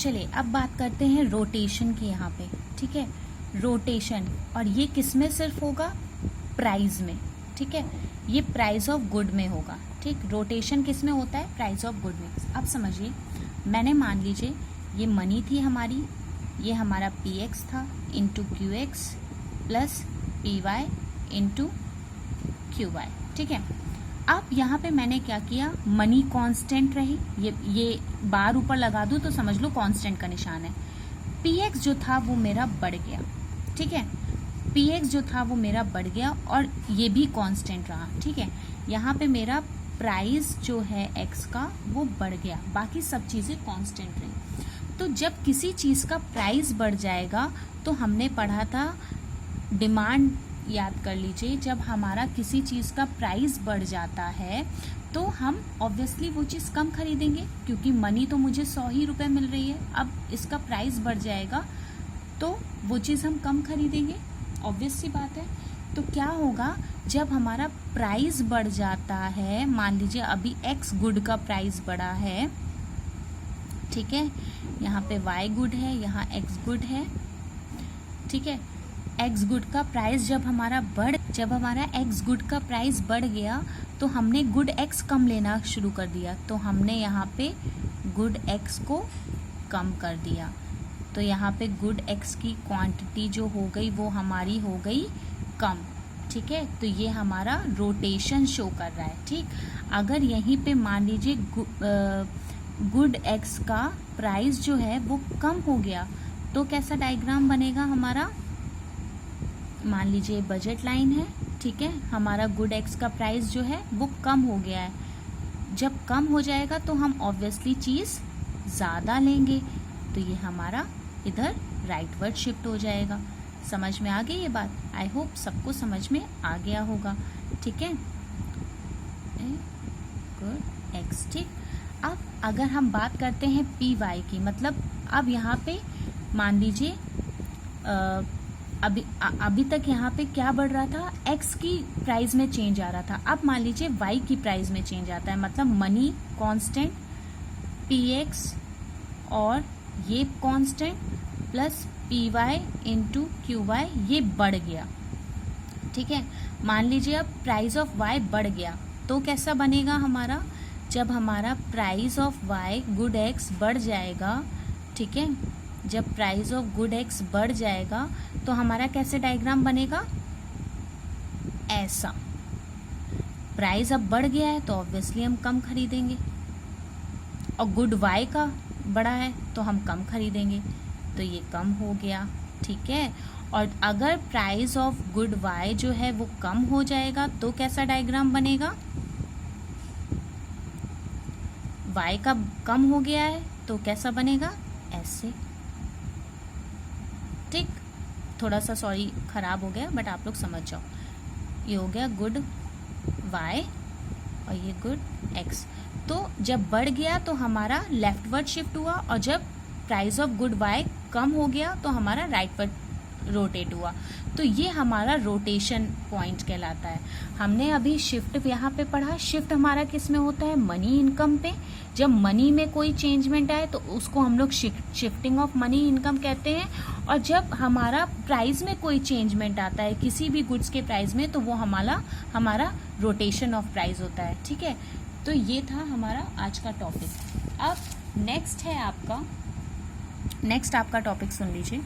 चलिए अब बात करते हैं रोटेशन की यहाँ पे, ठीक है। रोटेशन, और ये किस में सिर्फ होगा, प्राइस में, ठीक है। ये प्राइस ऑफ गुड में होगा, ठीक। रोटेशन किस में होता है, प्राइस ऑफ गुड में। अब समझिए, मैंने मान लीजिए ये मनी थी हमारी, ये हमारा पी एक्स था into Q X plus P Y into Q Y, ठीक है। अब यहाँ पे मैंने क्या किया, मनी कांस्टेंट रही, ये बार ऊपर लगा दूँ तो समझ लो कांस्टेंट का निशान है। पी एक्स जो था वो मेरा बढ़ गया, ठीक है। पी एक्स जो था वो मेरा बढ़ गया और ये भी कांस्टेंट रहा, ठीक है। यहाँ पे मेरा प्राइस जो है एक्स का वो बढ़ गया, बाकी सब चीज़ें कांस्टेंट रही। तो जब किसी चीज़ का प्राइस बढ़ जाएगा तो हमने पढ़ा था डिमांड, याद कर लीजिए, जब हमारा किसी चीज़ का प्राइस बढ़ जाता है तो हम ऑब्वियसली वो चीज़ कम खरीदेंगे, क्योंकि मनी तो मुझे 100 ही रुपये मिल रही है, अब इसका प्राइस बढ़ जाएगा तो वो चीज़ हम कम खरीदेंगे, ऑब्वियस सी बात है। तो क्या होगा, जब हमारा प्राइस बढ़ जाता है, मान लीजिए अभी एक्स गुड का प्राइस बढ़ा है, ठीक है, यहाँ पे वाई गुड है, यहाँ एक्स गुड है, ठीक है। एक्स गुड का प्राइस जब हमारा एक्स गुड का प्राइस बढ़ गया तो हमने गुड एक्स कम लेना शुरू कर दिया, तो हमने यहाँ पे गुड एक्स को कम कर दिया, तो यहाँ पे गुड एक्स की क्वांटिटी जो हो गई वो हमारी हो गई कम, ठीक है। तो ये हमारा रोटेशन शो कर रहा है, ठीक। अगर यहीं पे मान लीजिए गुड एक्स का प्राइस जो है वो कम हो गया तो कैसा डायग्राम बनेगा हमारा, मान लीजिए बजट लाइन है, ठीक है। हमारा गुड एक्स का प्राइस जो है वो कम हो गया है, जब कम हो जाएगा तो हम ऑब्वियसली चीज़ ज़्यादा लेंगे, तो ये हमारा इधर राइटवर्ड शिफ्ट हो जाएगा। समझ में आ गई ये बात, आई होप सबको समझ में आ गया होगा, ठीक है। गुड एक्स, ठीक। अब अगर हम बात करते हैं पी वाई की, मतलब अब यहाँ पे मान लीजिए अभी तक यहाँ पे क्या बढ़ रहा था, एक्स की प्राइस में चेंज आ रहा था, अब मान लीजिए वाई की प्राइस में चेंज आता है, मतलब मनी कांस्टेंट, पी एक्स और ये constant plus P Y into Q Y, ये बढ़ गया, ठीक है। मान लीजिए अब प्राइस ऑफ वाई बढ़ गया तो कैसा बनेगा हमारा, जब हमारा price of Y good X बढ़ जाएगा, ठीक है, जब प्राइस ऑफ गुड एक्स बढ़ जाएगा तो हमारा कैसे डायग्राम बनेगा, ऐसा। प्राइस अब बढ़ गया है तो ऑब्वियसली हम कम खरीदेंगे, और गुड वाई का बढ़ा है तो हम कम खरीदेंगे, तो ये कम हो गया, ठीक है। और अगर प्राइस ऑफ गुड वाई जो है वो कम हो जाएगा तो कैसा डायग्राम बनेगा, वाई का कम हो गया है तो कैसा बनेगा, ऐसे, ठीक। थोड़ा सा सॉरी खराब हो गया बट आप लोग समझ जाओ, ये हो गया गुड वाई और ये गुड एक्स। तो जब बढ़ गया तो हमारा लेफ्टवर्ड शिफ्ट हुआ, और जब प्राइस ऑफ गुड वाई कम हो गया तो हमारा राइटवर्ड रोटेट हुआ, तो ये हमारा रोटेशन पॉइंट कहलाता है। हमने अभी शिफ्ट यहाँ पे पढ़ा, शिफ्ट हमारा किस में होता है, मनी इनकम पे। जब मनी में कोई चेंजमेंट आए तो उसको हम लोग शिफ्टिंग ऑफ मनी इनकम कहते हैं, और जब हमारा प्राइस में कोई चेंजमेंट आता है किसी भी गुड्स के प्राइस में तो वो हमारा रोटेशन ऑफ प्राइस होता है, ठीक है। तो ये था हमारा आज का टॉपिक। अब नेक्स्ट आपका टॉपिक सुन लीजिए।